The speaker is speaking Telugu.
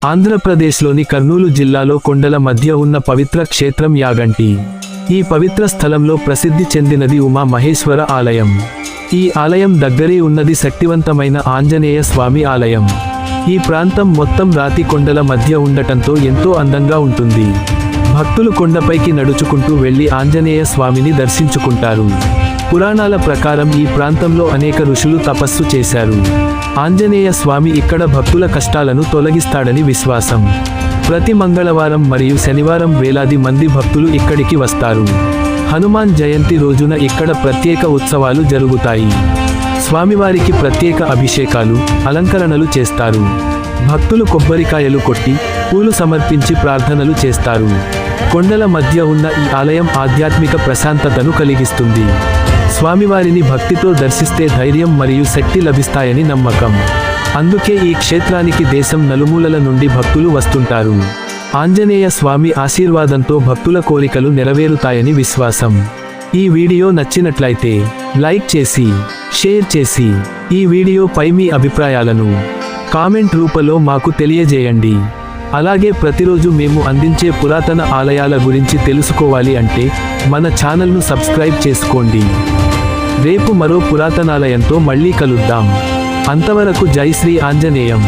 ఆంధ్రప్రదేశ్లోని కర్నూలు జిల్లాలో కొండల మధ్య ఉన్న పవిత్ర క్షేత్రం యాగంటి. ఈ పవిత్ర స్థలంలో ప్రసిద్ధి చెందినది ఉమా మహేశ్వర ఆలయం. ఈ ఆలయం దగ్గరే ఉన్నది శక్తివంతమైన ఆంజనేయ స్వామి ఆలయం. ఈ ప్రాంతం మొత్తం రాతి కొండల మధ్య ఉండటంతో ఎంతో అందంగా ఉంటుంది. భక్తులు కొండపైకి నడుచుకుంటూ వెళ్లి ఆంజనేయ స్వామిని దర్శించుకుంటారు. పురాణాల ప్రకారం ఈ ప్రాంతంలో అనేక ఋషులు తపస్సు చేశారు. ఆంజనేయ స్వామి ఇక్కడ భక్తుల కష్టాలను తొలగిస్తాడని విశ్వాసం. ప్రతి మంగళవారం మరియు శనివారం వేలాది మంది భక్తులు ఇక్కడికి వస్తారు. హనుమాన్ జయంతి రోజున ఇక్కడ ప్రత్యేక ఉత్సవాలు జరుగుతాయి. స్వామివారికి ప్రత్యేక అభిషేకాలు, అలంకరణలు చేస్తారు. భక్తులు కొబ్బరికాయలు కొట్టి, పూలు సమర్పించి ప్రార్థనలు చేస్తారు. కొండల మధ్య ఉన్న ఈ ఆలయం ఆధ్యాత్మిక ప్రశాంతతను కలిగిస్తుంది. స్వామివారిని భక్తితో దర్శిస్తే ధైర్యం మరియు శక్తి లభిస్తాయని నమ్మకం. అందుకే ఈ క్షేత్రానికి దేశం నలుమూలల నుండి భక్తులు వస్తుంటారు. ఆంజనేయ స్వామి ఆశీర్వాదంతో భక్తుల కోరికలు నెరవేరుతాయని విశ్వాసం. ఈ వీడియో నచ్చినట్లయితే లైక్ చేసి, షేర్ చేసి, ఈ వీడియోపై మీ అభిప్రాయాలను కామెంట్ రూపంలో మాకు తెలియజేయండి. అలాగే ప్రతిరోజు మేము అందించే పురాతన ఆలయాల గురించి తెలుసుకోవాలి అంటే మన ఛానల్ను సబ్స్క్రైబ్ చేసుకోండి. రేపు మరో పురాతనాలయంతో మళ్ళీ కలుద్దాం. అంతవరకు జై శ్రీ ఆంజనేయం.